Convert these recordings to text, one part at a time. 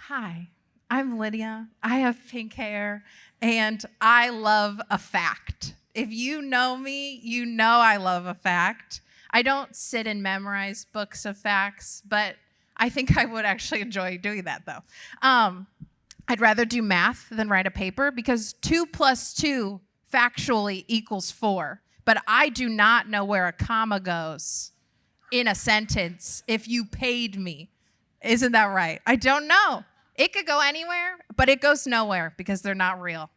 Hi, I'm Lydia. I have pink hair, and I love a fact. If you know me, you know I love a fact. I don't sit and memorize books of facts, but I think I would actually enjoy doing that, though. I'd rather do math than write a paper because 2 plus 2 factually equals 4. But I do not know where a comma goes in a sentence if you paid me. Isn't that right? I don't know. It could go anywhere, but it goes nowhere because they're not real.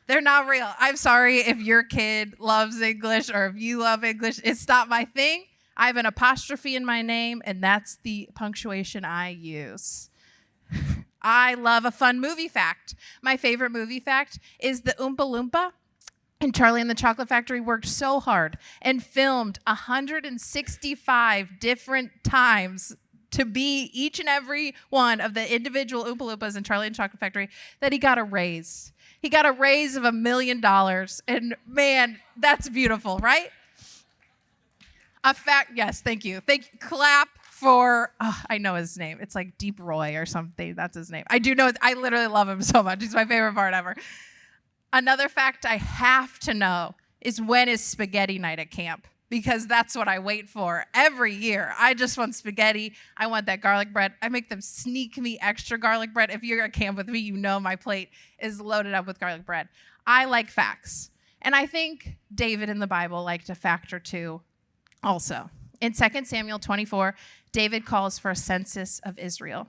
They're not real. I'm sorry if your kid loves English or if you love English. It's not my thing. I have an apostrophe in my name, and that's the punctuation I use. I love a fun movie fact. My favorite movie fact is the Oompa Loompa and Charlie and the Chocolate Factory worked so hard and filmed 165 different times to be each and every one of the individual Oompa Loompas in Charlie and the Chocolate Factory that he got a raise. He got a raise of $1 million. And man, that's beautiful, right? A fact, yes, thank you. Clap for, I know his name. It's like Deep Roy or something. That's his name. I do know, I literally love him so much. He's my favorite part ever. Another fact I have to know is when is spaghetti night at camp? Because that's what I wait for every year. I just want spaghetti. I want that garlic bread. I make them sneak me extra garlic bread. If you're at camp with me, you know my plate is loaded up with garlic bread. I like facts. And I think David in the Bible liked a fact or two also. In 2 Samuel 24, David calls for a census of Israel.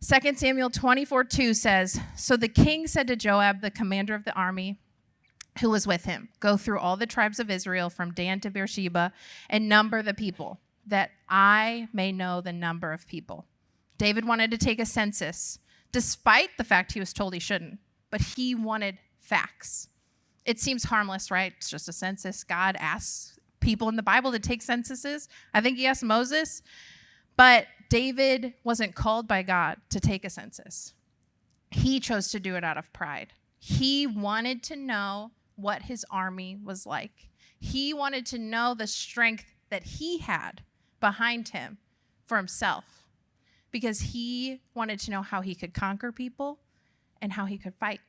2 Samuel 24:2 says, "So the king said to Joab, the commander of the army, who was with him, go through all the tribes of Israel from Dan to Beersheba and number the people, that I may know the number of people." David wanted to take a census, despite the fact he was told he shouldn't, but he wanted facts. It seems harmless, right? It's just a census. God asks people in the Bible to take censuses. I think he asked Moses, but David wasn't called by God to take a census. He chose to do it out of pride. He wanted to know what his army was like. He wanted to know the strength that he had behind him for himself because he wanted to know how he could conquer people and how he could fight.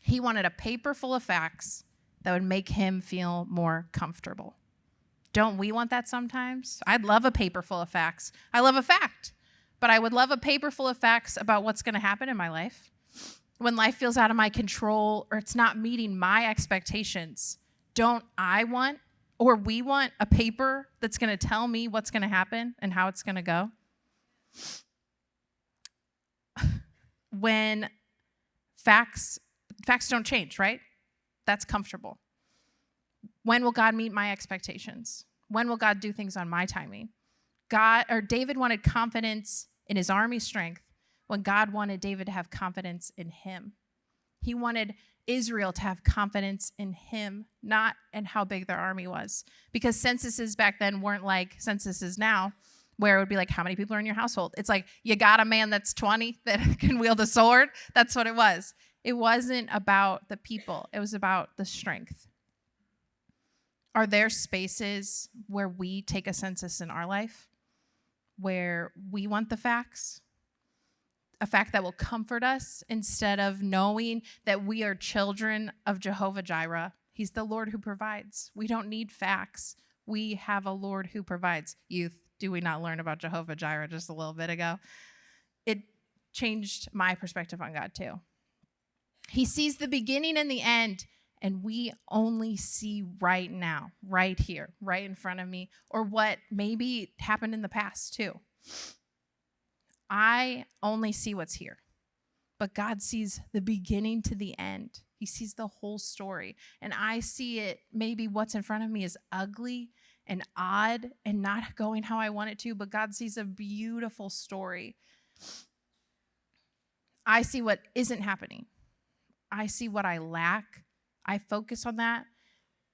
He wanted a paper full of facts that would make him feel more comfortable. Don't we want that sometimes? I'd love a paper full of facts. I love a fact, but I would love a paper full of facts about what's going to happen in my life. When life feels out of my control or it's not meeting my expectations, don't I want, or we want, a paper that's going to tell me what's going to happen and how it's going to go? When facts don't change, right? That's comfortable. When will God meet my expectations? When will God do things on my timing? David wanted confidence in his army strength when God wanted David to have confidence in him. He wanted Israel to have confidence in him, not in how big their army was. Because censuses back then weren't like censuses now, where it would be like, how many people are in your household? It's like, you got a man that's 20 that can wield a sword? That's what it was. It wasn't about the people. It was about the strength. Are there spaces where we take a census in our life, where we want the facts? A fact that will comfort us instead of knowing that we are children of Jehovah Jireh. He's the Lord who provides. We don't need facts. We have a Lord who provides. Youth, do we not learn about Jehovah Jireh just a little bit ago? It changed my perspective on God too. He sees the beginning and the end, and we only see right now, right here, right in front of me, or what maybe happened in the past too. I only see what's here, but God sees the beginning to the end. He sees the whole story, and I see it, maybe what's in front of me is ugly and odd and not going how I want it to, but God sees a beautiful story. I see what isn't happening. I see what I lack. I focus on that,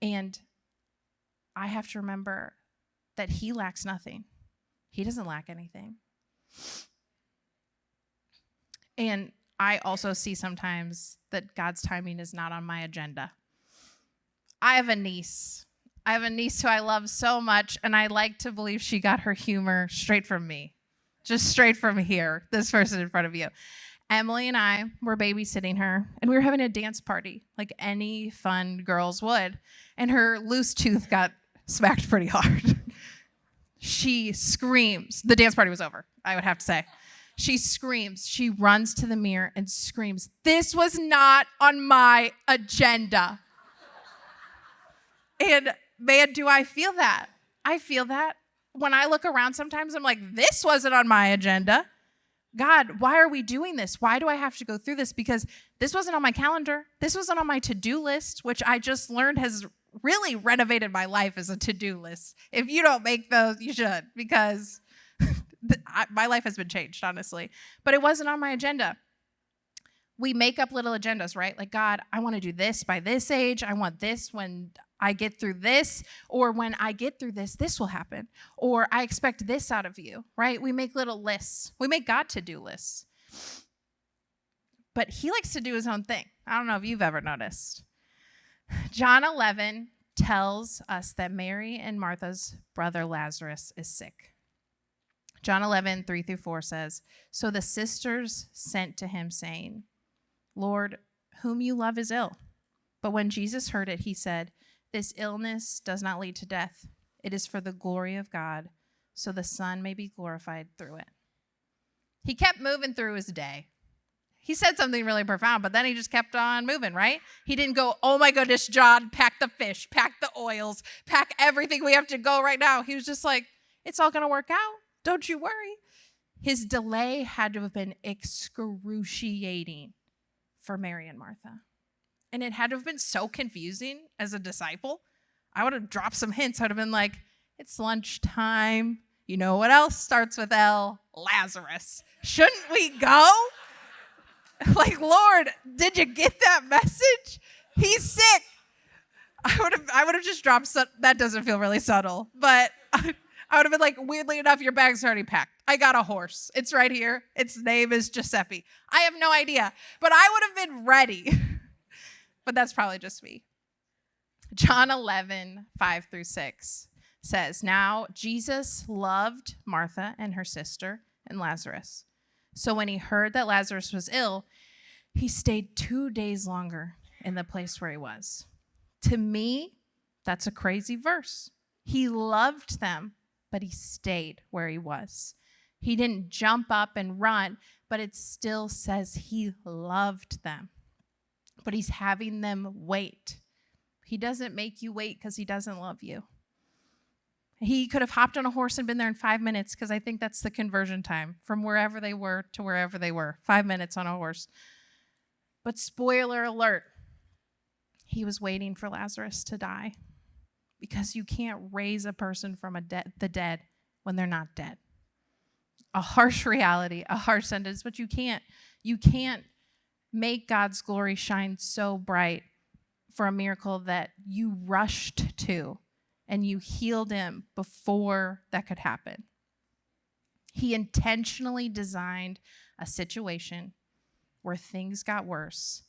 and I have to remember that he lacks nothing. He doesn't lack anything. And I also see sometimes that God's timing is not on my agenda. I have a niece. who I love so much, and I like to believe she got her humor straight from me. just straight from here, this person in front of you. Emily and I were babysitting her, and we were having a dance party like any fun girls would. And her loose tooth got smacked pretty hard. She screams. The dance party was over, I would have to say. She screams. She runs to the mirror and screams, "This was not on my agenda." And man, do I feel that. I feel that. When I look around sometimes, I'm like, this wasn't on my agenda. God, why are we doing this? Why do I have to go through this? Because this wasn't on my calendar. This wasn't on my to-do list, which I just learned has really renovated my life as a to-do list. If you don't make those, you should, because my life has been changed, honestly. But it wasn't on my agenda. We make up little agendas, right? Like, God, I want to do this by this age. I want this when I get through this, or when I get through this, this will happen, or I expect this out of you, right? We make little lists. We make God to-do lists. But he likes to do his own thing. I don't know if you've ever noticed. John 11 tells us that Mary and Martha's brother Lazarus is sick. John 11, 3-4 says, "So the sisters sent to him saying, 'Lord, whom you love is ill.' But when Jesus heard it, he said, 'This illness does not lead to death. It is for the glory of God, so the Son may be glorified through it.'" He kept moving through his day. He said something really profound, but then he just kept on moving, right? He didn't go, "Oh my goodness, John, pack the fish, pack the oils, pack everything. We have to go right now." He was just like, "It's all going to work out. Don't you worry." His delay had to have been excruciating for Mary and Martha. And it had to have been so confusing as a disciple. I would have dropped some hints. I would have been like, "It's lunchtime. You know what else starts with L? Lazarus. Shouldn't we go?" Like, Lord, did you get that message? He's sick. I would have just dropped that doesn't feel really subtle, but I would have been like, "Weirdly enough, your bag's already packed. I got a horse. It's right here. Its name is Giuseppe." I have no idea, but I would have been ready. But that's probably just me. John 11, 5-6 says, "Now Jesus loved Martha and her sister and Lazarus. So when he heard that Lazarus was ill, he stayed 2 days longer in the place where he was." To me, that's a crazy verse. He loved them, but he stayed where he was. He didn't jump up and run, but it still says he loved them. But he's having them wait. He doesn't make you wait because he doesn't love you. He could have hopped on a horse and been there in 5 minutes, because I think that's the conversion time from wherever they were to wherever they were. 5 minutes on a horse. But spoiler alert, he was waiting for Lazarus to die, because you can't raise a person from the dead when they're not dead. A harsh reality, a harsh sentence, but you can't make God's glory shine so bright for a miracle that you rushed to and you healed him before that could happen. He intentionally designed a situation where things got worse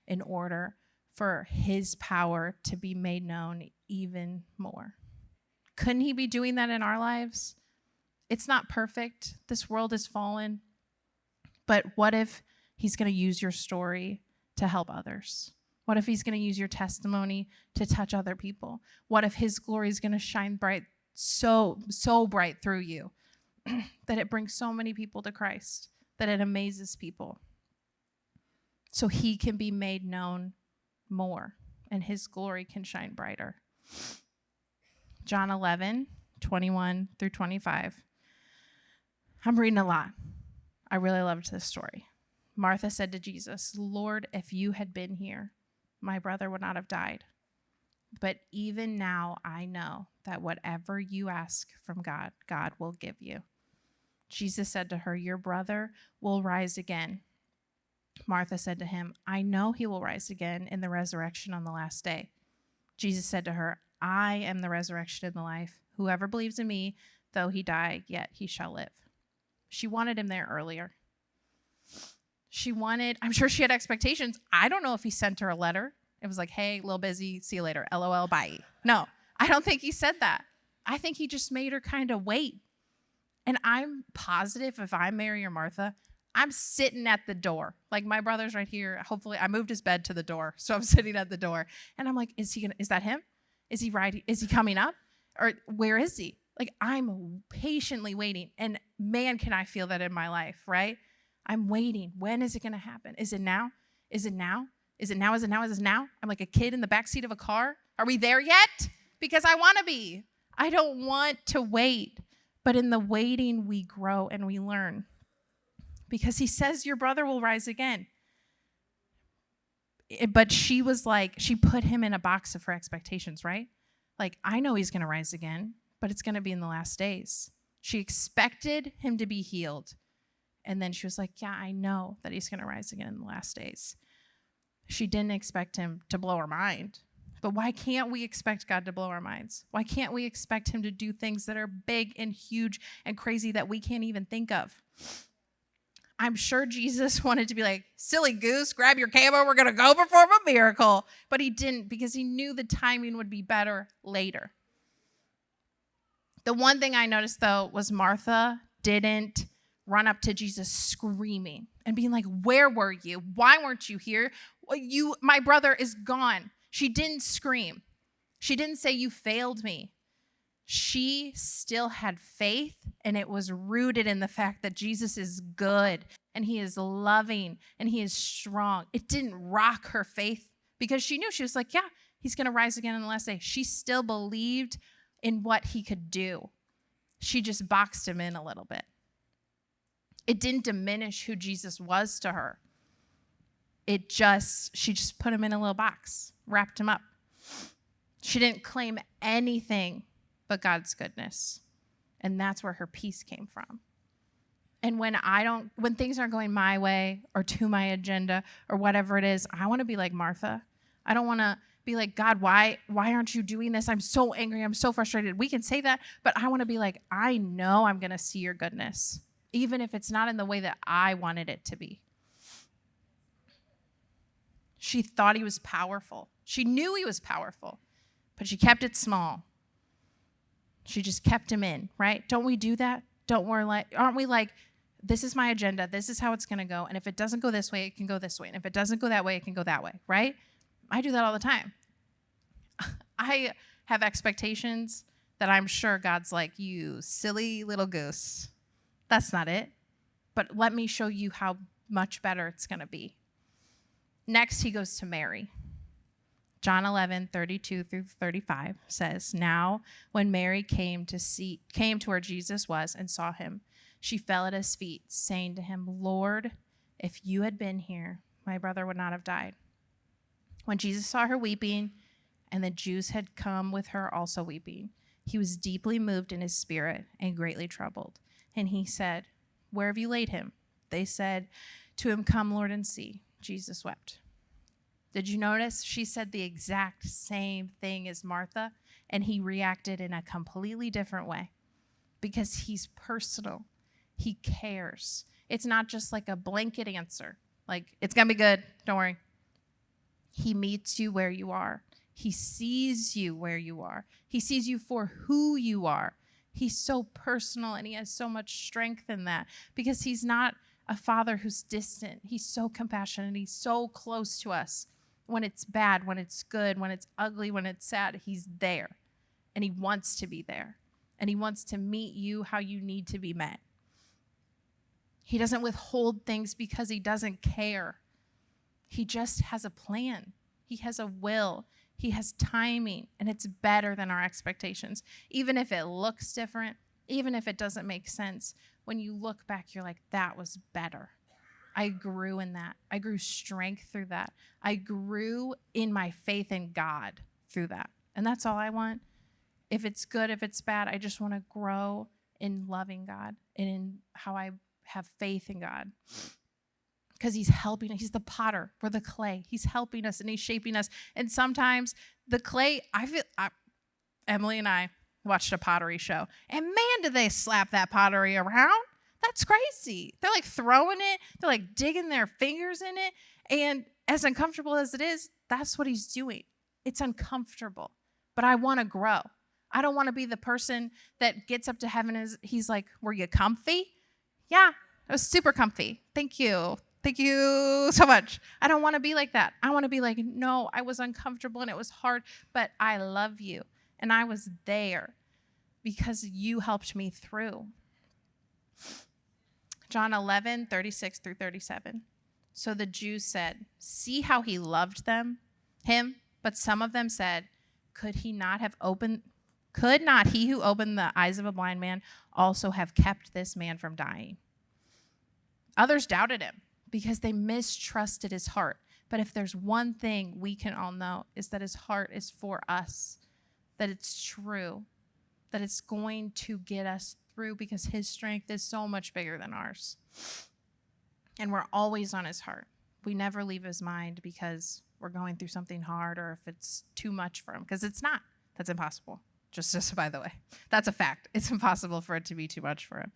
in order for his power to be made known even more. Couldn't he be doing that in our lives? It's not perfect. This world is fallen. But what if he's going to use your story to help others? What if he's going to use your testimony to touch other people? What if his glory is going to shine bright, so bright through you that it brings so many people to Christ, that it amazes people, so he can be made known more and his glory can shine brighter? John 11, 21-25. I'm reading a lot. I really loved this story. Martha said to Jesus, "Lord, if you had been here, my brother would not have died. But even now I know that whatever you ask from God, God will give you." Jesus said to her, "Your brother will rise again." Martha said to him, "I know he will rise again in the resurrection on the last day." Jesus said to her, "I am the resurrection and the life. Whoever believes in me, though he die, yet he shall live." She wanted him there earlier. I'm sure she had expectations. I don't know if he sent her a letter. It was like, "Hey, a little busy, see you later, LOL, bye." No, I don't think he said that. I think he just made her kind of wait. And I'm positive if I'm Mary or Martha, I'm sitting at the door. Like my brother's right here. Hopefully I moved his bed to the door. So I'm sitting at the door. And I'm like, is that him? Is he right? Is he coming up? Or where is he? Like I'm patiently waiting. And man, can I feel that in my life, right? I'm waiting. When is it going to happen? Is it now? Is it now? Is it now? Is it now? Is it now? I'm like a kid in the backseat of a car. Are we there yet? Because I want to be. I don't want to wait. But in the waiting, we grow and we learn. Because he says your brother will rise again. But she was like, she put him in a box of her expectations, right? Like, I know he's going to rise again, but it's going to be in the last days. She expected him to be healed. And then she was like, yeah, I know that he's going to rise again in the last days. She didn't expect him to blow her mind. But why can't we expect God to blow our minds? Why can't we expect him to do things that are big and huge and crazy that we can't even think of? I'm sure Jesus wanted to be like, silly goose, grab your camo, we're going to go perform a miracle. But he didn't because he knew the timing would be better later. The one thing I noticed, though, was Martha didn't run up to Jesus screaming and being like, where were you? Why weren't you here? My brother is gone. She didn't scream. She didn't say, you failed me. She still had faith, and it was rooted in the fact that Jesus is good, and he is loving, and he is strong. It didn't rock her faith because she knew. She was like, yeah, he's going to rise again in the last day. She still believed in what he could do. She just boxed him in a little bit. It didn't diminish who Jesus was to her. She just put him in a little box, wrapped him up. She didn't claim anything but God's goodness. And that's where her peace came from. And when things aren't going my way or to my agenda or whatever it is, I want to be like Martha. I don't want to be like, God, why aren't you doing this? I'm so angry. I'm so frustrated. We can say that, but I want to be like, I know I'm going to see your goodness, even if it's not in the way that I wanted it to be. She thought he was powerful. She knew he was powerful, but she kept it small. She just kept him in, right? Don't we do that? Aren't we like, this is my agenda. This is how it's going to go. And if it doesn't go this way, it can go this way. And if it doesn't go that way, it can go that way, right? I do that all the time. I have expectations that I'm sure God's like, you silly little goose. That's not it. But let me show you how much better it's going to be. Next, he goes to Mary. John 11:32-35 says, now when Mary came to where Jesus was and saw him, she fell at his feet, saying to him, Lord, if you had been here, my brother would not have died. When Jesus saw her weeping, and the Jews had come with her also weeping, he was deeply moved in his spirit and greatly troubled. And he said, where have you laid him? They said to him, come, Lord, and see. Jesus wept. Did you notice? She said the exact same thing as Martha, and he reacted in a completely different way because he's personal. He cares. It's not just like a blanket answer, like, it's going to be good, don't worry. He meets you where you are. He sees you where you are. He sees you for who you are. He's so personal, and he has so much strength in that because he's not a father who's distant. He's so compassionate. He's so close to us. When it's bad, when it's good, when it's ugly, when it's sad, he's there. And he wants to be there. And he wants to meet you how you need to be met. He doesn't withhold things because he doesn't care. He just has a plan. He has a will. He has timing. And it's better than our expectations. Even if it looks different, even if it doesn't make sense, when you look back, you're like, that was better. I grew in that. I grew strength through that. I grew in my faith in God through that. And that's all I want. If it's good, if it's bad, I just want to grow in loving God and in how I have faith in God. Because he's helping us. He's the potter. We're the clay. He's helping us and he's shaping us. And sometimes the clay, Emily and I watched a pottery show. And man, did they slap that pottery around. That's crazy. They're like throwing it. They're like digging their fingers in it. And as uncomfortable as it is, that's what he's doing. It's uncomfortable. But I want to grow. I don't want to be the person that gets up to heaven and he's like, were you comfy? Yeah, it was super comfy. Thank you. Thank you so much. I don't want to be like that. I want to be like, no, I was uncomfortable and it was hard, but I love you. And I was there because you helped me through. John 11:36-37. So the Jews said, see how he loved him? But some of them said, could not he who opened the eyes of a blind man also have kept this man from dying? Others doubted him because they mistrusted his heart. But if there's one thing we can all know is that his heart is for us, that it's true, that it's going to get us through because his strength is so much bigger than ours. And we're always on his heart. We never leave his mind because we're going through something hard or if it's too much for him, because it's not. That's impossible. Just by the way, that's a fact. It's impossible for it to be too much for him.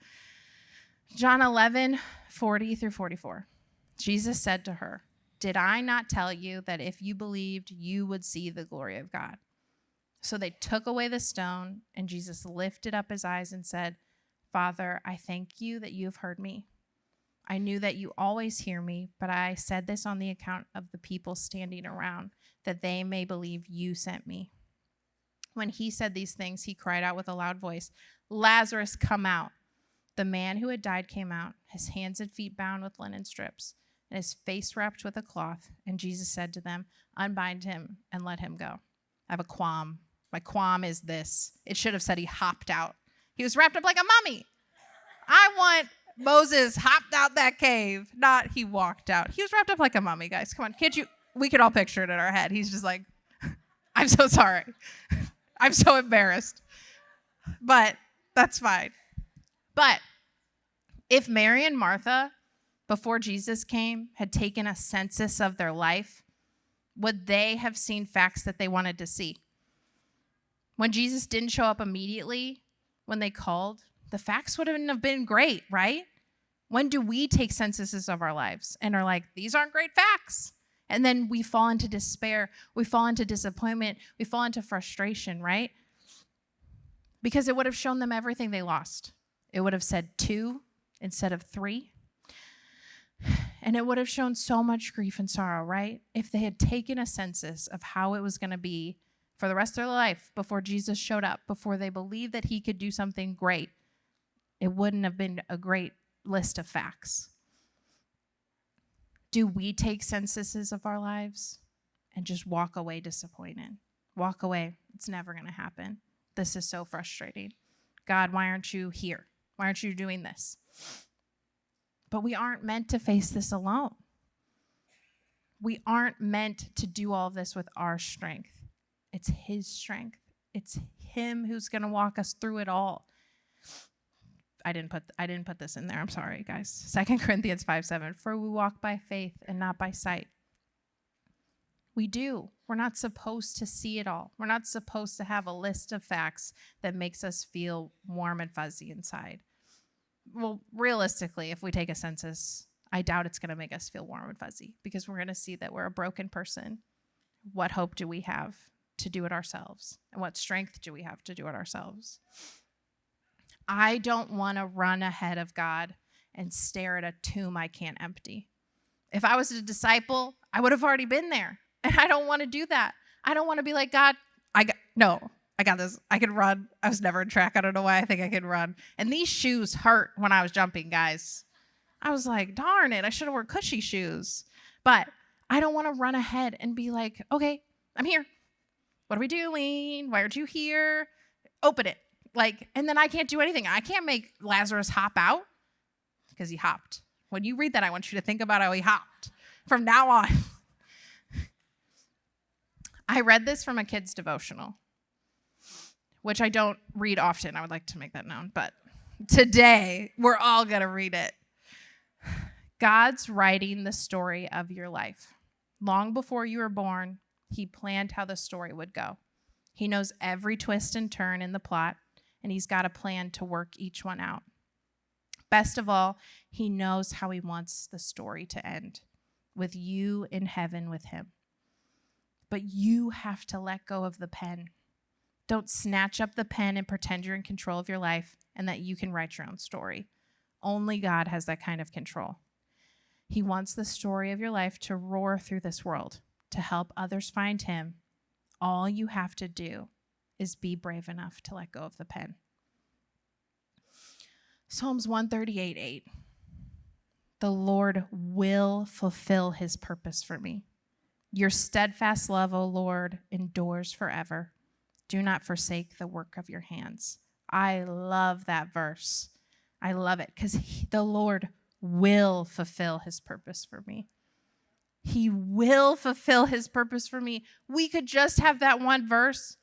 John 11:40-44. Jesus said to her, did I not tell you that if you believed, you would see the glory of God? So they took away the stone, and Jesus lifted up his eyes and said, Father, I thank you that you have heard me. I knew that you always hear me, but I said this on the account of the people standing around, that they may believe you sent me. When he said these things, he cried out with a loud voice, Lazarus, come out. The man who had died came out, his hands and feet bound with linen strips, and his face wrapped with a cloth. And Jesus said to them, unbind him and let him go. I have a qualm. My qualm is this. It should have said he hopped out. He was wrapped up like a mummy. I want Moses hopped out that cave, not he walked out. He was wrapped up like a mummy, guys. Come on, we could all picture it in our head. He's just like, I'm so sorry. I'm so embarrassed. But that's fine. But if Mary and Martha, before Jesus came, had taken a census of their life, would they have seen facts that they wanted to see? When Jesus didn't show up immediately when they called, the facts wouldn't have been great, right? When do we take censuses of our lives and are like, these aren't great facts? And then we fall into despair. We fall into disappointment. We fall into frustration, right? Because it would have shown them everything they lost. It would have said 2 instead of 3. And it would have shown so much grief and sorrow, right? If they had taken a census of how it was going to be for the rest of their life before Jesus showed up, before they believed that he could do something great, it wouldn't have been a great list of facts. Do we take censuses of our lives and just walk away disappointed? Walk away. It's never going to happen. This is so frustrating. God, why aren't you here? Why aren't you doing this? But we aren't meant to face this alone. We aren't meant to do all of this with our strength. It's his strength. It's him who's going to walk us through it all. I didn't put this in there. I'm sorry, guys. 2 Corinthians 5:7. For we walk by faith and not by sight. We do. We're not supposed to see it all. We're not supposed to have a list of facts that makes us feel warm and fuzzy inside. Well, realistically, if we take a census, I doubt it's going to make us feel warm and fuzzy because we're going to see that we're a broken person. What hope do we have to do it ourselves? And what strength do we have to do it ourselves? I don't want to run ahead of God and stare at a tomb I can't empty. If I was a disciple, I would have already been there. And I don't want to do that. I don't want to be like, God, I got this. I can run. I was never in track. I don't know why I think I can run. And these shoes hurt when I was jumping, guys. I was like, darn it, I should have worn cushy shoes. But I don't want to run ahead and be like, okay, I'm here. What are we doing? Why aren't you here? Open it. And then I can't do anything. I can't make Lazarus hop out because he hopped. When you read that, I want you to think about how he hopped from now on. I read this from a kid's devotional, which I don't read often. I would like to make that known. But today, we're all going to read it. God's writing the story of your life. Long before you were born, he planned how the story would go. He knows every twist and turn in the plot, and he's got a plan to work each one out. Best of all, he knows how he wants the story to end, with you in heaven with him. But you have to let go of the pen Don't snatch up the pen and pretend you're in control of your life and that you can write your own story. Only God has that kind of control. He wants the story of your life to roar through this world, to help others find him. All you have to do is be brave enough to let go of the pen. Psalms 138:8. The Lord will fulfill his purpose for me. Your steadfast love, O Lord, endures forever. Do not forsake the work of your hands. I love that verse. I love it because the Lord will fulfill his purpose for me. He will fulfill his purpose for me. We could just have that one verse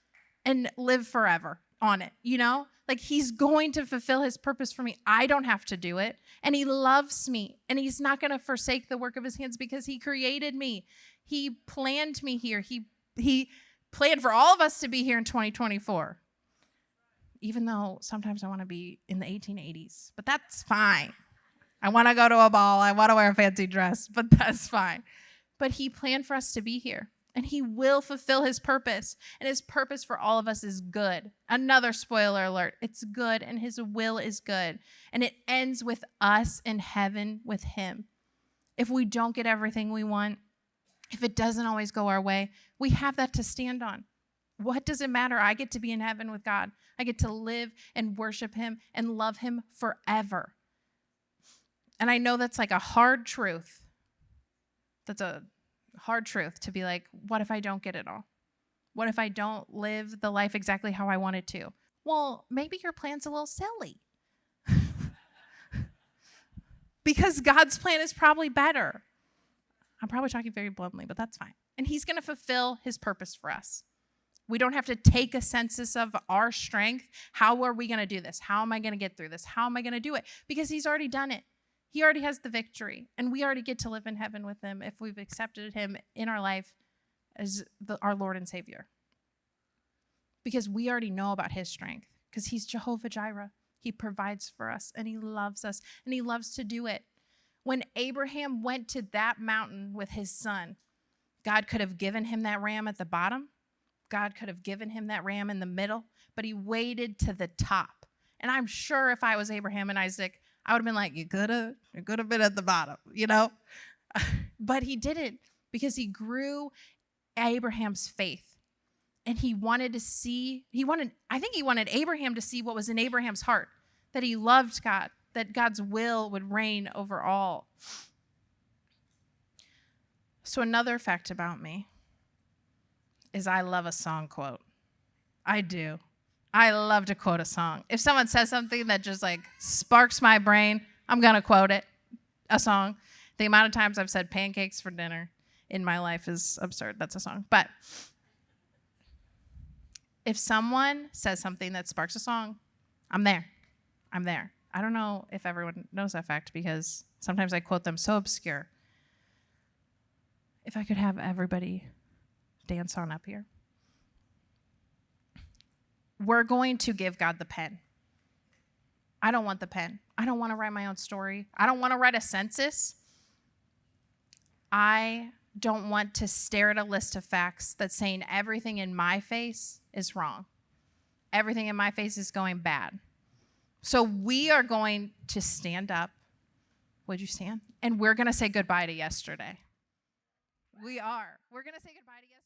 and live forever on it, you know? Like he's going to fulfill his purpose for me. I don't have to do it. And he loves me. And he's not going to forsake the work of his hands because he created me. He planned me here. He planned for all of us to be here in 2024. Even though sometimes I want to be in the 1880s. But that's fine. I want to go to a ball. I want to wear a fancy dress. But that's fine. But he planned for us to be here. And he will fulfill his purpose. And his purpose for all of us is good. Another spoiler alert. It's good and his will is good. And it ends with us in heaven with him. If we don't get everything we want, if it doesn't always go our way, we have that to stand on. What does it matter? I get to be in heaven with God. I get to live and worship him and love him forever. And I know that's like a hard truth. That's a hard truth to be like, what if I don't get it all? What if I don't live the life exactly how I want it to? Well, maybe your plan's a little silly. Because God's plan is probably better. I'm probably talking very bluntly, but that's fine. And he's going to fulfill his purpose for us. We don't have to take a census of our strength. How are we going to do this? How am I going to get through this? How am I going to do it? Because he's already done it. He already has the victory, and we already get to live in heaven with him if we've accepted him in our life as our Lord and Savior. Because we already know about his strength, because he's Jehovah Jireh. He provides for us, and he loves us, and he loves to do it. When Abraham went to that mountain with his son, God could have given him that ram at the bottom. God could have given him that ram in the middle, but he waited to the top. And I'm sure if I was Abraham and Isaac, I would have been like, you could have been at the bottom, you know? But he didn't because he grew Abraham's faith. And he wanted to see, I think he wanted Abraham to see what was in Abraham's heart, that he loved God, that God's will would reign over all. So another fact about me is I love a song quote. I do. I love to quote a song. If someone says something that just like sparks my brain, I'm going to quote it, a song. The amount of times I've said pancakes for dinner in my life is absurd. That's a song. But if someone says something that sparks a song, I'm there. I'm there. I don't know if everyone knows that fact because sometimes I quote them so obscure. If I could have everybody dance on up here. We're going to give God the pen. I don't want the pen. I don't want to write my own story. I don't want to write a census. I don't want to stare at a list of facts that's saying everything in my face is wrong. Everything in my face is going bad. So we are going to stand up. Would you stand? And we're going to say goodbye to yesterday. We are. We're going to say goodbye to yesterday.